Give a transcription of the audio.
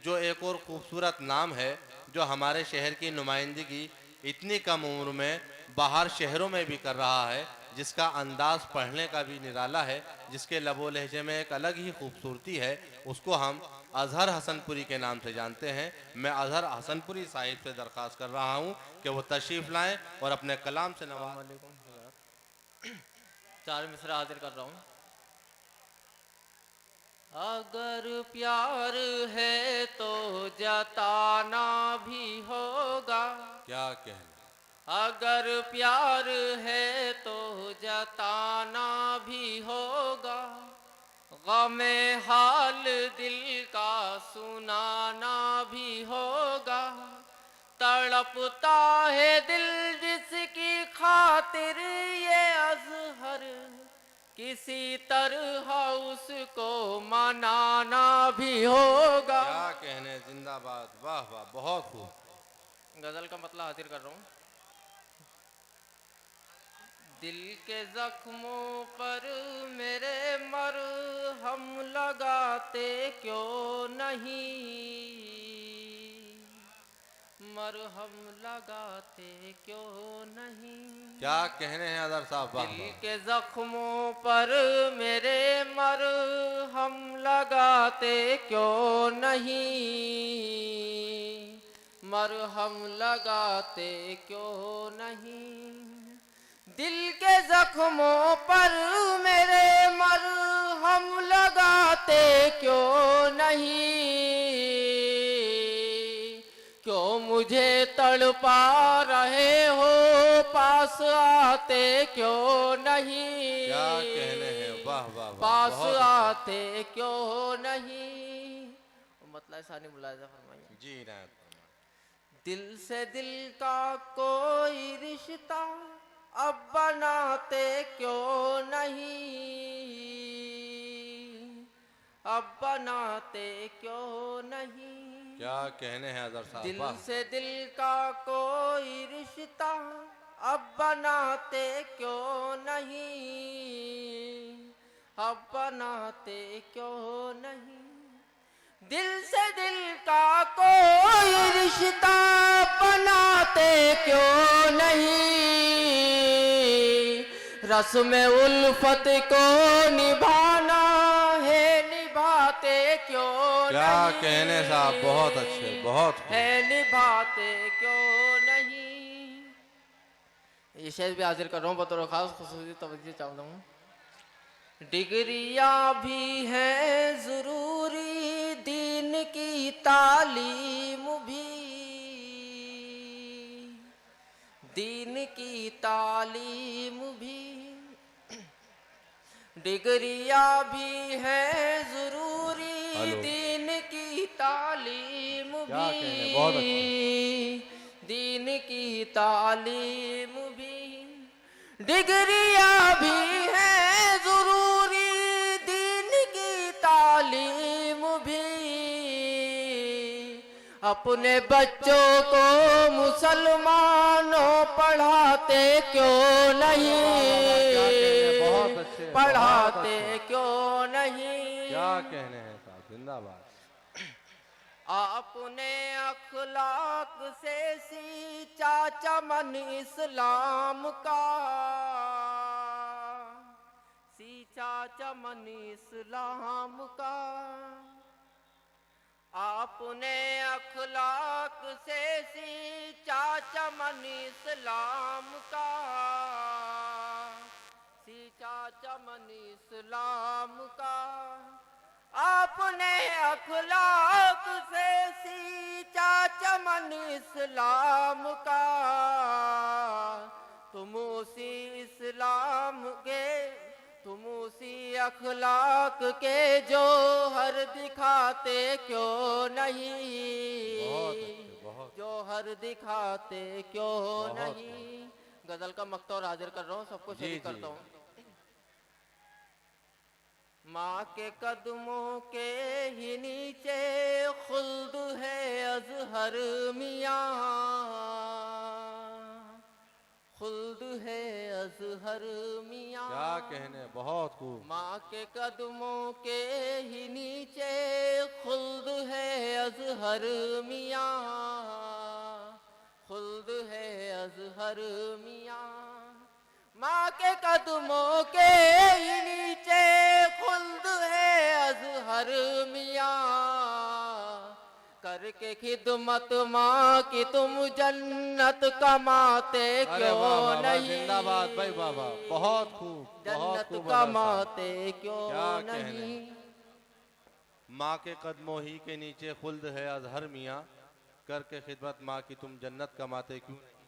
जो एक और खूबसूरत नाम है जो हमारे शहर की नुमाइंदगी इतनी कम उम्र में बाहर शहरों में भी कर रहा है, जिसका अंदाज़ पढ़ने का भी निराला है, जिसके लबो लहजे में एक अलग ही खूबसूरती है, उसको हम अजहर हसनपुरी के नाम से जानते हैं। मैं अजहर हसनपुरी साहिब से दरख्वास्त कर रहा हूँ कि वो तशरीफ़ लाएँ और अपने कलाम से नवाज। चार मिसरा हाजिर कर रहा हूँ। अगर प्यार है तो जताना भी होगा, क्या कहना, अगर प्यार है तो जताना भी होगा, गमे हाल दिल का सुनाना भी होगा। तड़पता है दिल जिसकी खातिर ये अज़हर, किसी तरह उसको मनाना भी होगा। क्या कहने, जिंदाबाद, वाह वाह, बहुत खूब। गजल का मतलब हाजिर कर रहा हूँ। दिल के जख्मों पर मेरे मरहम लगाते क्यों नहीं, मरहम लगाते क्यों नहीं। क्या कहने हैं अदर साहब, वाह दिल वाह। के जख्मों पर मेरे मरहम लगाते क्यों नहीं, मरहम लगाते क्यों नहीं। दिल के जख्मों पर मेरे मरहम लगाते क्यों नहीं, क्यों मुझे तड़पा रहे हो, पास आते क्यों नहीं। क्या कहने हैं, वाह वाह वाह, पास बहुत अच्छा। आते क्यों नहीं। मतलब सानी मुलाजा फरमाइए। जी नायत। दिल से दिल का कोई रिश्ता अब बनाते क्यों नहीं, अब बनाते क्यों नहीं। क्या कहने हैं अदर साहब, दिल वाह। से दिल का कोई रिश्ता अब बनाते क्यों नहीं, अब बनाते क्यों नहीं। दिल से दिल का कोई रिश्ता बनाते क्यों नहीं, रस्म उल्फत को निभाना है, निभाते क्यों क्या नहीं। कहने साहब, बहुत अच्छे, बहुत खूब। है निभाते क्यों नहीं। ये शेर भी हाजिर कर रहा हूँ बतौर खास खुसूसी तवज्जो चाहता हूँ। डिग्रियाँ भी हैं ज़रूरी, दीन की तालीम भी, दीन की तालीम भी। डिग्रियाँ भी हैं ज़रूरी, हेलो। दीन की तालीम क्या भी, कहने, बहुत अच्छे। दीन की तालीम भी। डिग्रियाँ भी हैं ज़रूरी, दीन की तालीम भी। अपने बच्चों को मुसलमानों पढ़ाते क्यों नहीं, बहुत अच्छे, पढ़ाते बहुत अच्छे। क्यों नहीं। क्या कहने हैं साहब, जिंदाबाद। आपने अखलाक से सींचा चमन इस्लाम का, सींचा चमन इस्लाम का। आपने अखलाक से सींचा चमन इस्लाम का, सींचा चमन इस्लाम का। आपने अखलाक से सींचा चमन इस्लाम का, तुम उसी इस्लाम के, तुम उसी अखलाक के जोहर दिखाते क्यों नहीं, बहुत अच्छे, बहुत। जोहर दिखाते क्यों बहुत नहीं। गजल का मक्तौर हाजिर कर रहा हूँ, सबको जी, शरीक जी। करता हूँ। माँ के कदमों के ही नीचे खुल्द है अज़हर मियाँ, खुल्द है अज़हर मियाँ। क्या कहने, बहुत खूब। माँ के कदमों के ही नीचे खुल्द है अज़हर अजहर मियाँ, खुल्द है अजहर मियाँ। माँ के कदमों के ही नीचे खुल्द है अजहर मियाँ। करके खिदमत माँ की तुम जन्नत कमाते अरे क्यों वाह वाह वाह, नहीं? जिंदाबाद भाई बाबा, बहुत खूब, बहुत जन्नत खूब। कमाते क्यों क्या कहने। नहीं? माँ के कदमों ही के नीचे खुल्द है अजहर मियाँ, करके खिदमत माँ की तुम जन्नत कमाते क्यों नहीं।